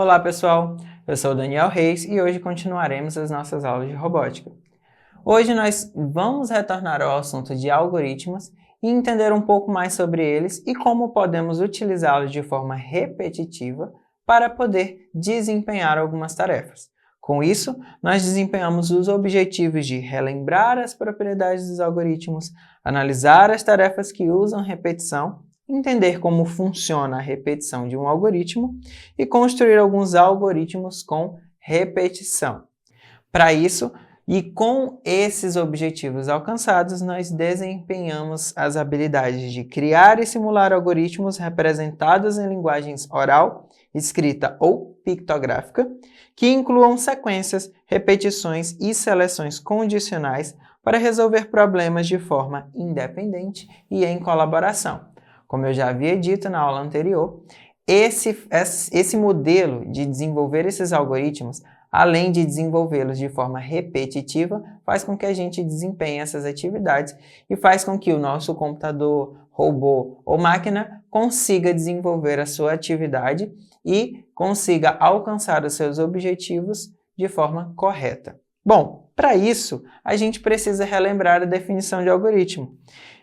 Olá pessoal, eu sou o Daniel Reis e hoje continuaremos as nossas aulas de robótica. Hoje nós vamos retornar ao assunto de algoritmos e entender um pouco mais sobre eles e como podemos utilizá-los de forma repetitiva para poder desempenhar algumas tarefas. Com isso, nós desempenhamos os objetivos de relembrar as propriedades dos algoritmos, analisar as tarefas que usam repetição, entender como funciona a repetição de um algoritmo e construir alguns algoritmos com repetição. Para isso, e com esses objetivos alcançados, nós desempenhamos as habilidades de criar e simular algoritmos representados em linguagens oral, escrita ou pictográfica, que incluam sequências, repetições e seleções condicionais para resolver problemas de forma independente e em colaboração. Como eu já havia dito na aula anterior, esse modelo de desenvolver esses algoritmos, além de desenvolvê-los de forma repetitiva, faz com que a gente desempenhe essas atividades e faz com que o nosso computador, robô ou máquina consiga desenvolver a sua atividade e consiga alcançar os seus objetivos de forma correta. Bom, para isso, a gente precisa relembrar a definição de algoritmo.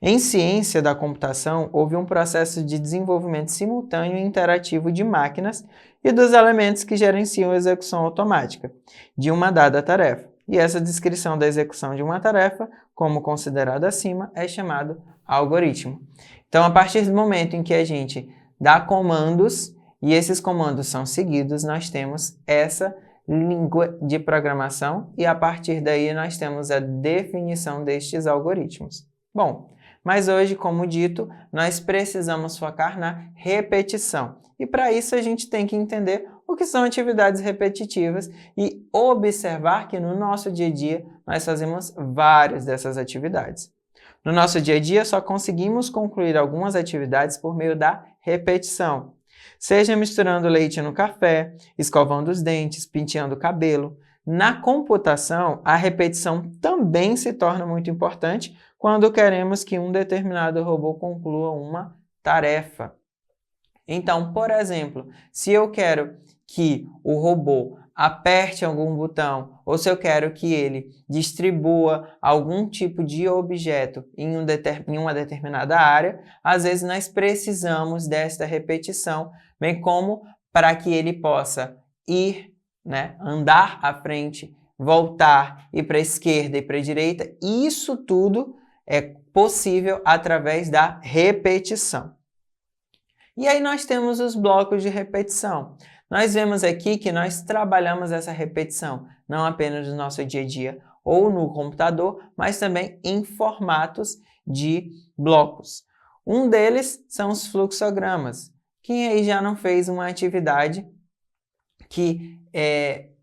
Em ciência da computação, houve um processo de desenvolvimento simultâneo e interativo de máquinas e dos elementos que gerenciam a execução automática de uma dada tarefa. E essa descrição da execução de uma tarefa, como considerado acima, é chamado algoritmo. Então, a partir do momento em que a gente dá comandos e esses comandos são seguidos, nós temos essa língua de programação e a partir daí nós temos a definição destes algoritmos. Bom, mas hoje, como dito, nós precisamos focar na repetição. E para isso a gente tem que entender o que são atividades repetitivas e observar que no nosso dia a dia nós fazemos várias dessas atividades. No nosso dia a dia só conseguimos concluir algumas atividades por meio da repetição. Seja misturando leite no café, escovando os dentes, penteando o cabelo. Na computação, a repetição também se torna muito importante quando queremos que um determinado robô conclua uma tarefa. Então, por exemplo, se eu quero que o robô aperte algum botão ou se eu quero que ele distribua algum tipo de objeto em uma determinada área, às vezes nós precisamos desta repetição, bem como para que ele possa ir, andar à frente, voltar, ir para a esquerda e para a direita. Isso tudo é possível através da repetição. E aí nós temos os blocos de repetição. Nós vemos aqui que nós trabalhamos essa repetição não apenas no nosso dia a dia ou no computador, mas também em formatos de blocos. Um deles são os fluxogramas. Quem aí já não fez uma atividade que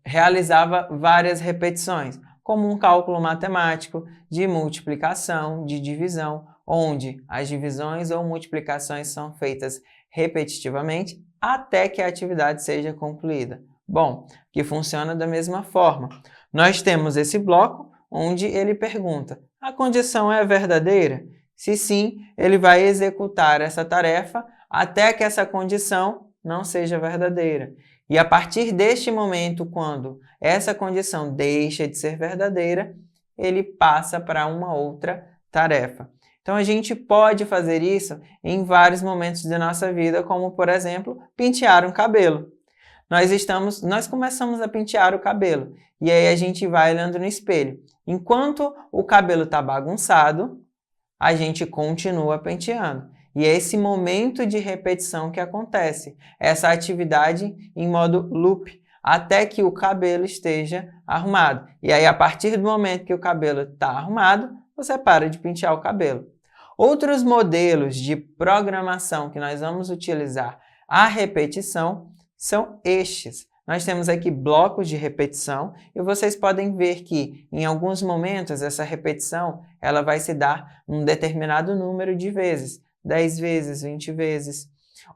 realizava várias repetições, como um cálculo matemático de multiplicação, de divisão, onde as divisões ou multiplicações são feitas repetitivamente até que a atividade seja concluída. Bom, que funciona da mesma forma. Nós temos esse bloco onde ele pergunta: a condição é verdadeira? Se sim, ele vai executar essa tarefa até que essa condição não seja verdadeira. E a partir deste momento, quando essa condição deixa de ser verdadeira, ele passa para uma outra tarefa. Então, a gente pode fazer isso em vários momentos da nossa vida, como, por exemplo, pentear um cabelo. Nós começamos a pentear o cabelo e aí a gente vai olhando no espelho. Enquanto o cabelo está bagunçado, a gente continua penteando. E é esse momento de repetição que acontece, essa atividade em modo loop, até que o cabelo esteja arrumado. E aí, a partir do momento que o cabelo está arrumado, você para de pentear o cabelo. Outros modelos de programação que nós vamos utilizar a repetição são estes. Nós temos aqui blocos de repetição e vocês podem ver que em alguns momentos essa repetição ela vai se dar um determinado número de vezes, 10 vezes, 20 vezes.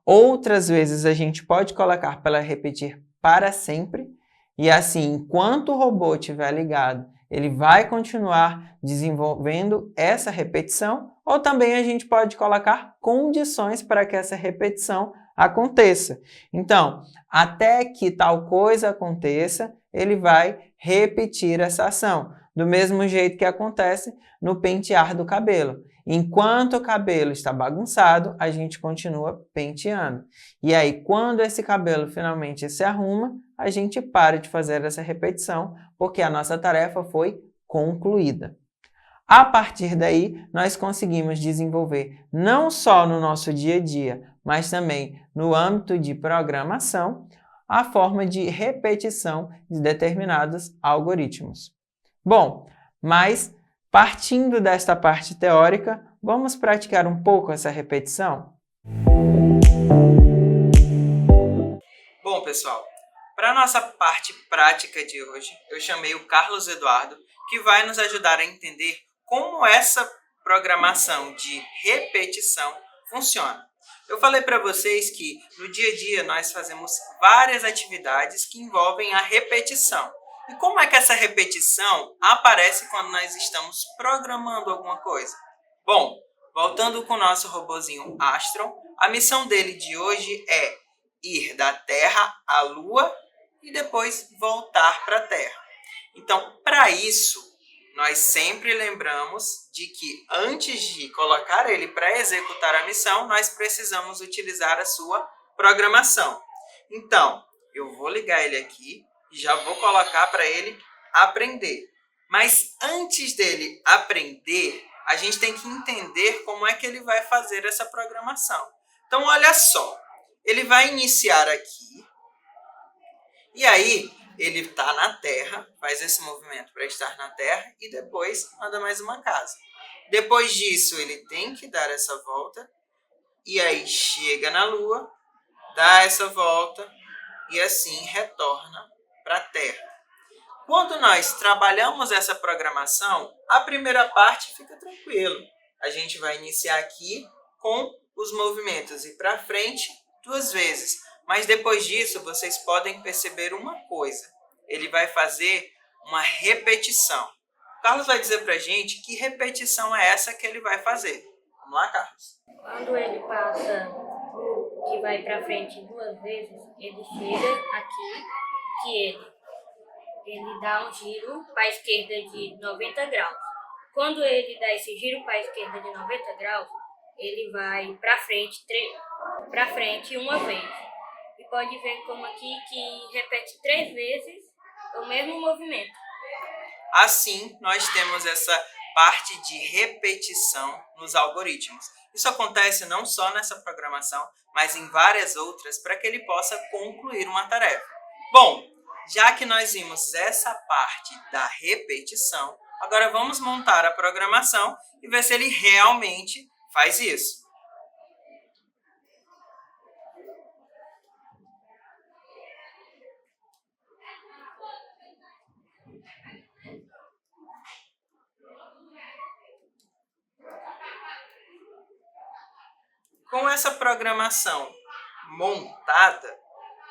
Outras vezes a gente pode colocar para repetir para sempre e assim, enquanto o robô estiver ligado, ele vai continuar desenvolvendo essa repetição ou também a gente pode colocar condições para que essa repetição aconteça. Então, até que tal coisa aconteça, ele vai repetir essa ação. Do mesmo jeito que acontece no pentear do cabelo. Enquanto o cabelo está bagunçado, a gente continua penteando. E aí, quando esse cabelo finalmente se arruma, a gente para de fazer essa repetição, porque a nossa tarefa foi concluída. A partir daí, nós conseguimos desenvolver não só no nosso dia a dia, mas também no âmbito de programação, a forma de repetição de determinados algoritmos. Bom, mas partindo desta parte teórica, vamos praticar um pouco essa repetição? Bom, pessoal, para a nossa parte prática de hoje, eu chamei o Carlos Eduardo, que vai nos ajudar a entender como essa programação de repetição funciona. Eu falei para vocês que no dia a dia nós fazemos várias atividades que envolvem a repetição. E como é que essa repetição aparece quando nós estamos programando alguma coisa? Bom, voltando com o nosso robozinho Astron, a missão dele de hoje é ir da Terra à Lua e depois voltar para a Terra. Então, para isso, nós sempre lembramos de que antes de colocar ele para executar a missão, nós precisamos utilizar a sua programação. Então, eu vou ligar ele aqui e já vou colocar para ele aprender. Mas antes dele aprender, a gente tem que entender como é que ele vai fazer essa programação. Então, olha só, ele vai iniciar aqui e aí ele está na Terra, faz esse movimento para estar na Terra e depois anda mais uma casa. Depois disso, ele tem que dar essa volta e aí chega na Lua, dá essa volta e assim retorna para a Terra. Quando nós trabalhamos essa programação, a primeira parte fica tranquilo. A gente vai iniciar aqui com os movimentos ir para frente 2 vezes. Mas depois disso, vocês podem perceber uma coisa. Ele vai fazer uma repetição. O Carlos vai dizer para a gente que repetição é essa que ele vai fazer. Vamos lá, Carlos. Quando ele passa, que vai para frente 2 vezes, ele chega aqui, que ele dá um giro para a esquerda de 90 graus. Quando ele dá esse giro para a esquerda de 90 graus, ele vai para frente uma vez. E pode ver como aqui que repete 3 vezes o mesmo movimento. Assim, nós temos essa parte de repetição nos algoritmos. Isso acontece não só nessa programação, mas em várias outras para que ele possa concluir uma tarefa. Bom, já que nós vimos essa parte da repetição, agora vamos montar a programação e ver se ele realmente faz isso. Com essa programação montada,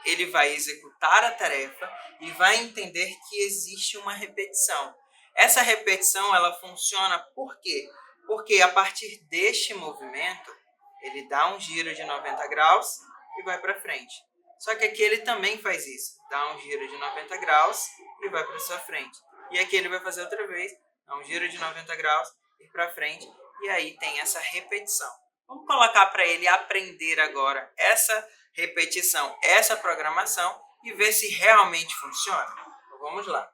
ele vai executar a tarefa e vai entender que existe uma repetição. Essa repetição ela funciona por quê? Porque a partir deste movimento, ele dá um giro de 90 graus e vai para frente. Só que aqui ele também faz isso, dá um giro de 90 graus e vai para sua frente. E aqui ele vai fazer outra vez, dá um giro de 90 graus e para frente, e aí tem essa repetição. Vamos colocar para ele aprender agora essa repetição, essa programação e ver se realmente funciona. Então, vamos lá.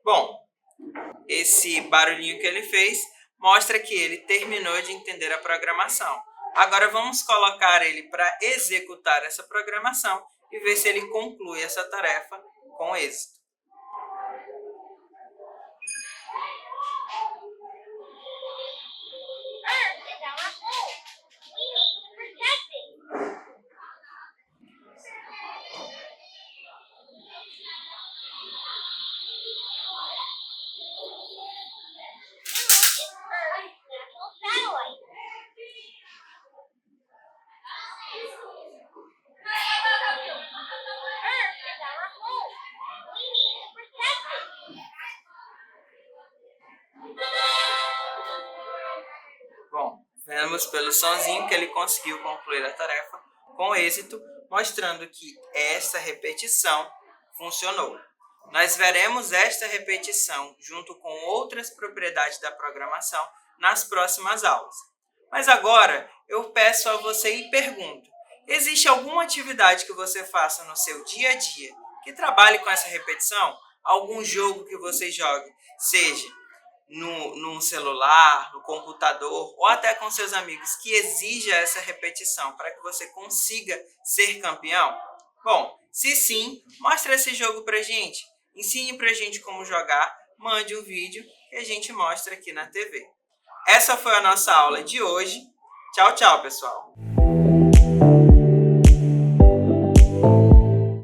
Bom, esse barulhinho que ele fez mostra que ele terminou de entender a programação. Agora vamos colocar ele para executar essa programação e ver se ele conclui essa tarefa com êxito. Vemos pelo sonzinho que ele conseguiu concluir a tarefa com êxito, mostrando que esta repetição funcionou. Nós veremos esta repetição junto com outras propriedades da programação nas próximas aulas. Mas agora eu peço a você e pergunto: existe alguma atividade que você faça no seu dia a dia que trabalhe com essa repetição? Algum jogo que você jogue, seja no celular, no computador ou até com seus amigos, que exija essa repetição para que você consiga ser campeão? Bom, se sim, mostre esse jogo pra gente. Ensine pra gente como jogar, mande um vídeo que a gente mostra aqui na TV. Essa foi a nossa aula de hoje. Tchau, tchau, pessoal!